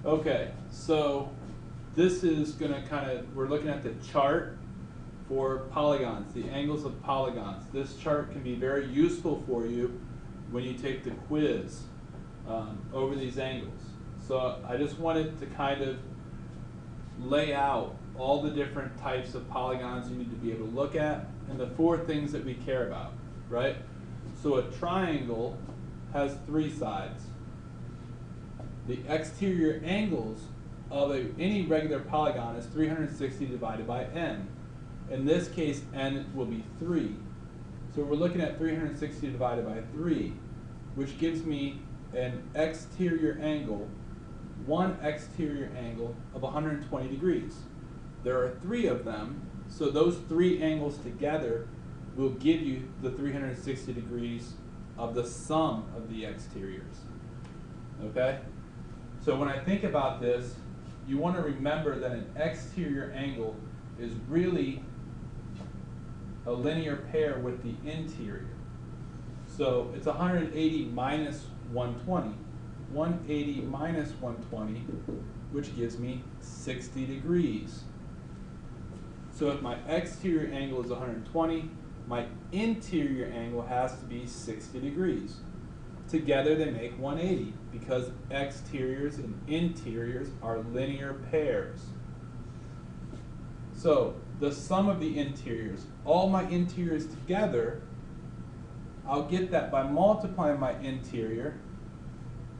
Okay, so this is going to we're looking at the chart for polygons, the angles of polygons. This chart can be very useful for you when you take the quiz over these angles. So I just wanted to kind of lay out all the different types of polygons you need to be able to look at and the 4 things that we care about, right? So a triangle has 3 sides. The exterior angles of any regular polygon is 360 divided by n. In this case, n will be 3. So we're looking at 360 divided by 3, which gives me an exterior angle, one exterior angle of 120 degrees. There are 3 of them, so those 3 angles together will give you the 360 degrees of the sum of the exteriors. Okay? So when I think about this, you want to remember that an exterior angle is really a linear pair with the interior. So it's 180 minus 120. 180 minus 120, which gives me 60 degrees. So if my exterior angle is 120, my interior angle has to be 60 degrees. Together they make 180 because exteriors and interiors are linear pairs. So the sum of the interiors, all my interiors together, I'll get that by multiplying my interior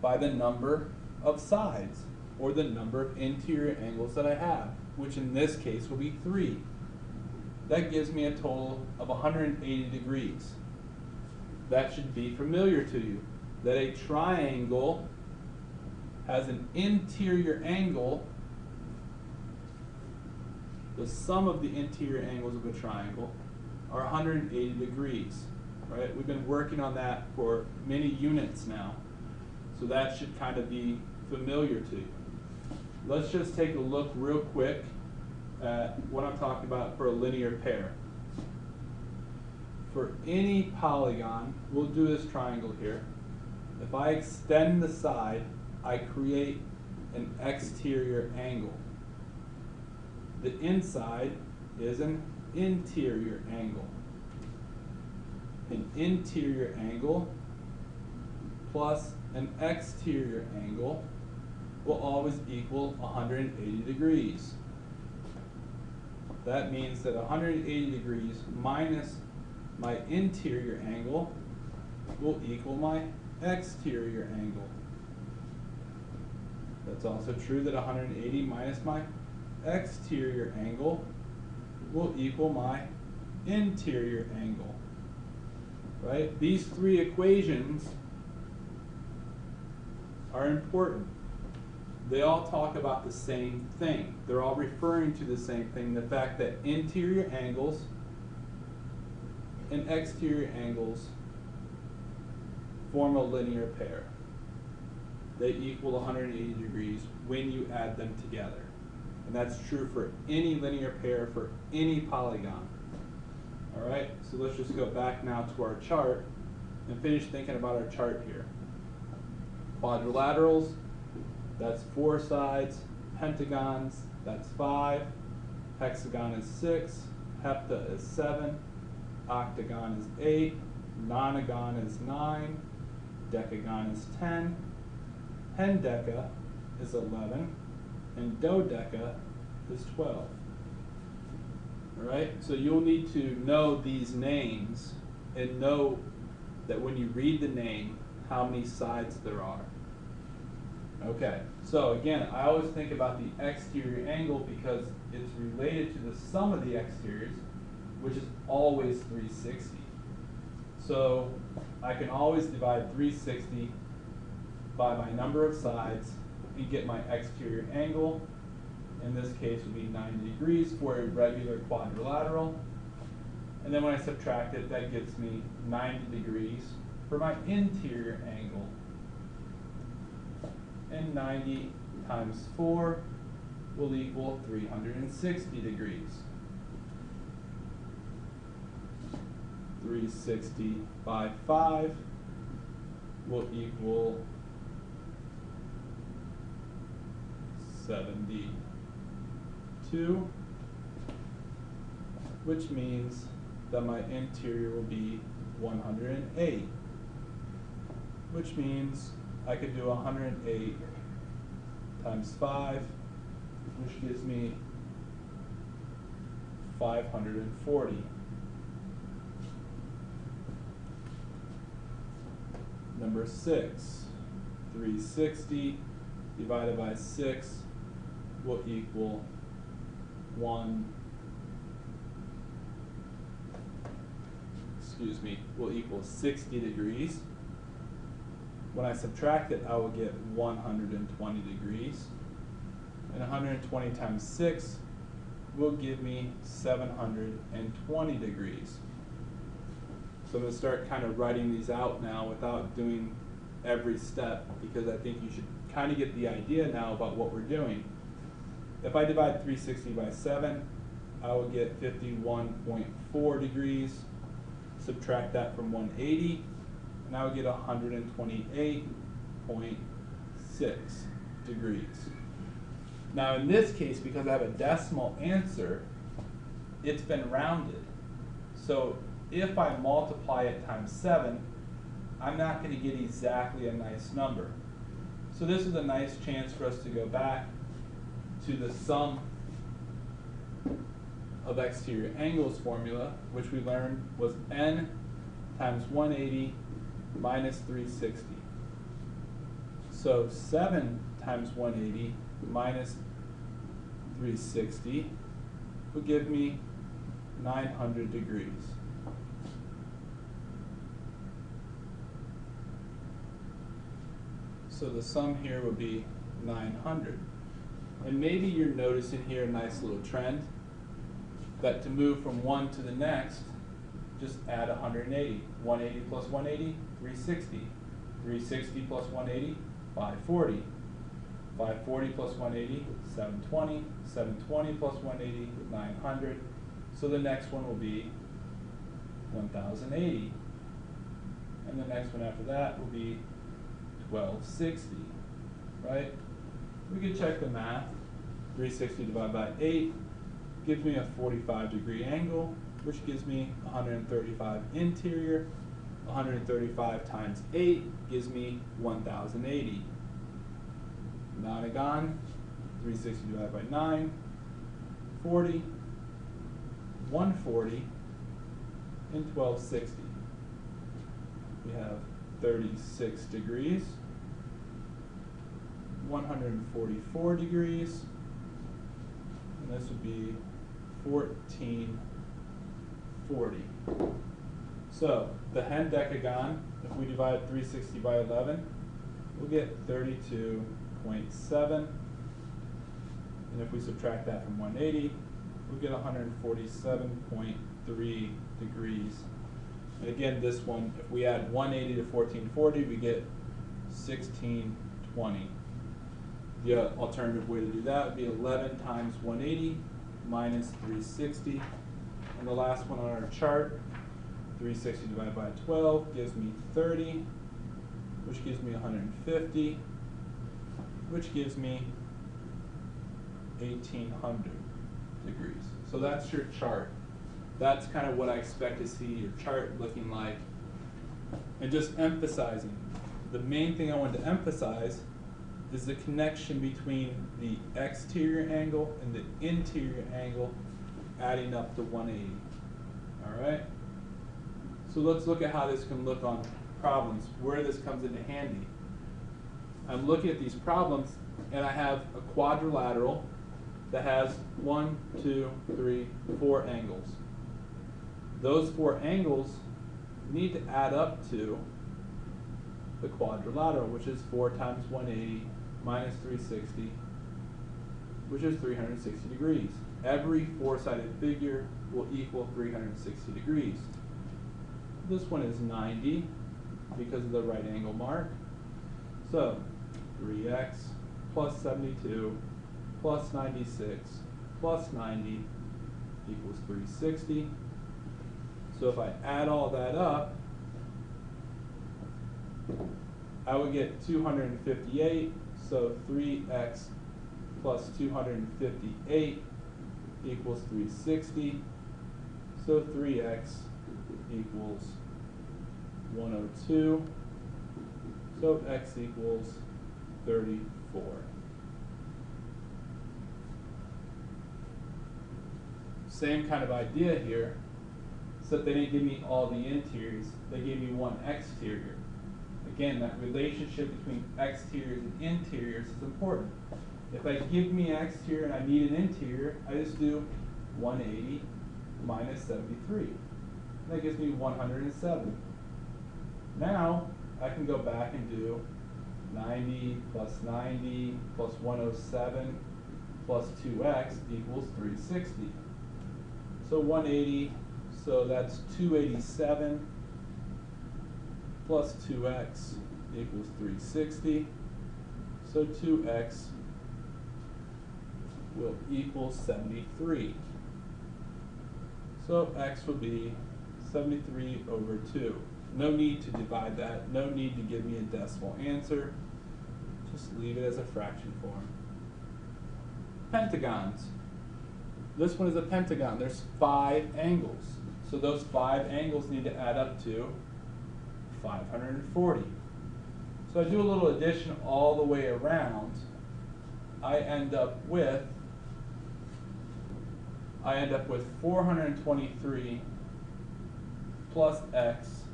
by the number of sides, or the number of interior angles that I have, which in this case will be 3. That gives me a total of 180 degrees. That should be familiar to you, that a triangle has an interior angle. The sum of the interior angles of a triangle are 180 degrees, right? We've been working on that for many units now, so that should kind of be familiar to you. Let's just take a look real quick at what I'm talking about for a linear pair. For any polygon, we'll do this triangle here. If I extend the side, I create an exterior angle. The inside is an interior angle. An interior angle plus an exterior angle will always equal 180 degrees. That means that 180 degrees minus my interior angle will equal my exterior angle. That's also true that 180 minus my exterior angle will equal my interior angle. Right? These 3 equations are important. They all talk about the same thing. They're all referring to the same thing, the fact that interior angles and exterior angles form a linear pair. They equal 180 degrees when you add them together. And that's true for any linear pair for any polygon. All right, so let's just go back now to our chart and finish thinking about our chart here. Quadrilaterals, that's 4 sides. Pentagons, that's 5. Hexagon is 6. Hepta is 7. Octagon is 8. Nonagon is 9. Decagon is 10. Hendeca is 11. And dodeca is 12. All right, so you'll need to know these names and know that when you read the name, how many sides there are. Okay, so again, I always think about the exterior angle because it's related to the sum of the exteriors, which is always 360. So I can always divide 360 by my number of sides and get my exterior angle. In this case would be 90 degrees for a regular quadrilateral. And then when I subtract it, that gives me 90 degrees for my interior angle. And 90 times 4 will equal 360 degrees. 360 by 5 will equal 72, which means that my interior will be 108, which means I could do 108 times 5, which gives me 540. Number 6, 360 divided by 6 will equal 60 degrees. When I subtract it, I will get 120 degrees. And 120 times 6 will give me 720 degrees. So I'm going to start kind of writing these out now without doing every step, because I think you should kind of get the idea now about what we're doing. If I divide 360 by 7, I will get 51.4 degrees. Subtract that from 180, and I will get 128.6 degrees. Now in this case, because I have a decimal answer, it's been rounded. So if I multiply it times 7, I'm not going to get exactly a nice number. So this is a nice chance for us to go back to the sum of exterior angles formula, which we learned was n times 180 minus 360. So 7 times 180 minus 360 will give me 900 degrees. So the sum here would be 900. And maybe you're noticing here a nice little trend, that to move from one to the next, just add 180. 180 plus 180, 360. 360 plus 180, 540. 540 plus 180, 720. 720 plus 180, 900. So the next one will be 1080. And the next one after that will be 1260, right? We can check the math. 360 divided by 8 gives me a 45-degree angle, which gives me 135 interior. 135 times 8 gives me 1080. Nonagon, 360 divided by 9, 40, 140, and 1260. We have 36 degrees, 144 degrees, and this would be 1440. So the hendecagon, if we divide 360 by 11, we'll get 32.7. And if we subtract that from 180, we'll get 147.3 degrees. And again, this one, if we add 180 to 1440, we get 1620. The alternative way to do that would be 11 times 180 minus 360. And the last one on our chart, 360 divided by 12 gives me 30, which gives me 150, which gives me 1800 degrees. So that's your chart. That's kind of what I expect to see your chart looking like. And just emphasizing, the main thing I want to emphasize is the connection between the exterior angle and the interior angle adding up to 180. All right? So let's look at how this can look on problems, where this comes into handy. I'm looking at these problems, and I have a quadrilateral that has 1, 2, 3, 4 angles. Those 4 angles need to add up to the quadrilateral, which is 4 times 180 minus 360, which is 360 degrees. Every 4-sided figure will equal 360 degrees. This one is 90 because of the right angle mark. So 3x plus 72 plus 96 plus 90 equals 360. So if I add all that up, I would get 258. So 3x plus 258 equals 360. So 3x equals 102. So x equals 34. Same kind of idea here, except they didn't give me all the interiors. They gave me one exterior. Again, that relationship between exteriors and interiors is important. If I give me an exterior and I need an interior, I just do 180 minus 73. That gives me 107. Now, I can go back and do 90 plus 107 plus 2x equals 360. So 180, so that's 287 plus 2x equals 360. So 2x will equal 73. So x will be 73 over 2. No need to divide that. No need to give me a decimal answer. Just leave it as a fraction form. Pentagons. This one is a pentagon. There's 5 angles. So those 5 angles need to add up to 540. So I do a little addition all the way around. I end up with 423 plus x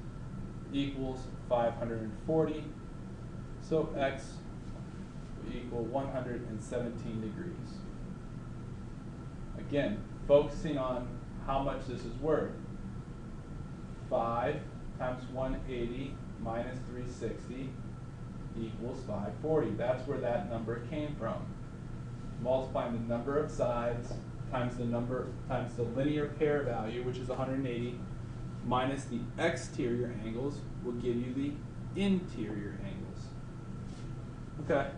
equals 540. So x will equal 117 degrees. Again, focusing on how much this is worth. 5 times 180 minus 360 equals 540. That's where that number came from. Multiplying the number of sides times the linear pair value, which is 180, minus the exterior angles will give you the interior angles. Okay,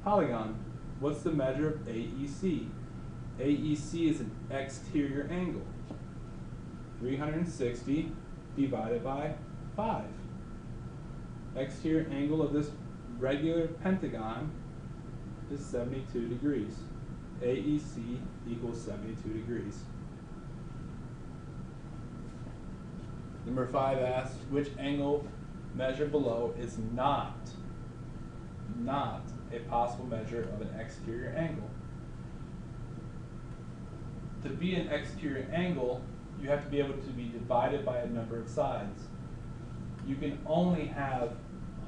polygon. What's the measure of AEC? AEC is an exterior angle. 360 divided by 5. Exterior angle of this regular pentagon is 72 degrees. AEC equals 72 degrees. Number 5 asks, which angle measured below is not a possible measure of an exterior angle? To be an exterior angle, you have to be able to be divided by a number of sides. You can only have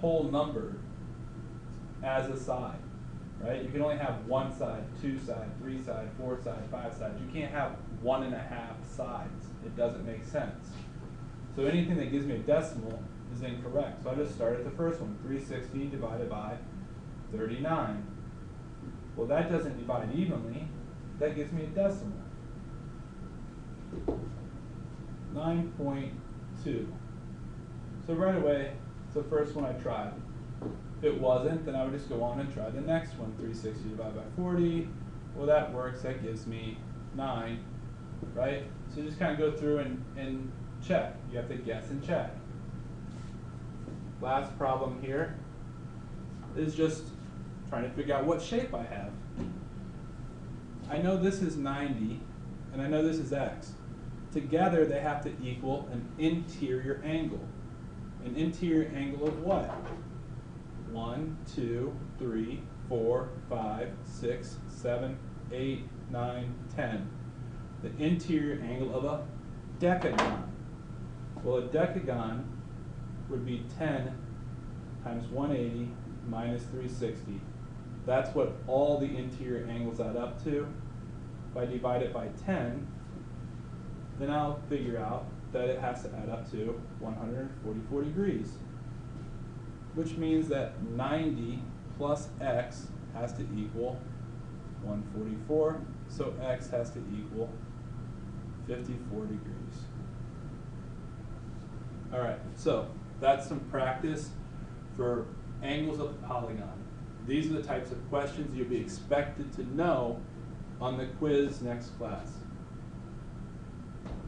whole number as a side, right? You can only have 1 side, 2 side, 3 side, 4 side, 5 sides. You can't have 1.5 sides. It doesn't make sense. So anything that gives me a decimal is incorrect. So I just start at the first one, 360 divided by 39. Well, that doesn't divide evenly. That gives me a decimal. 9.2. So right away, it's the first one I tried. If it wasn't, then I would just go on and try the next one. 360 divided by 40. Well, that works. That gives me 9, right? So just kind of go through and check. You have to guess and check. Last problem here is just trying to figure out what shape I have. I know this is 90, and I know this is x. Together, they have to equal an interior angle. An interior angle of what? 1, 2, 3, 4, 5, 6, 7, 8, 9, 10. The interior angle of a decagon. Well, a decagon would be 10 times 180 minus 360. That's what all the interior angles add up to. If I divide it by 10, then I'll figure out that it has to add up to 144 degrees, which means that 90 plus x has to equal 144, so x has to equal 54 degrees. All right, so that's some practice for angles of the polygon. These are the types of questions you'll be expected to know on the quiz next class.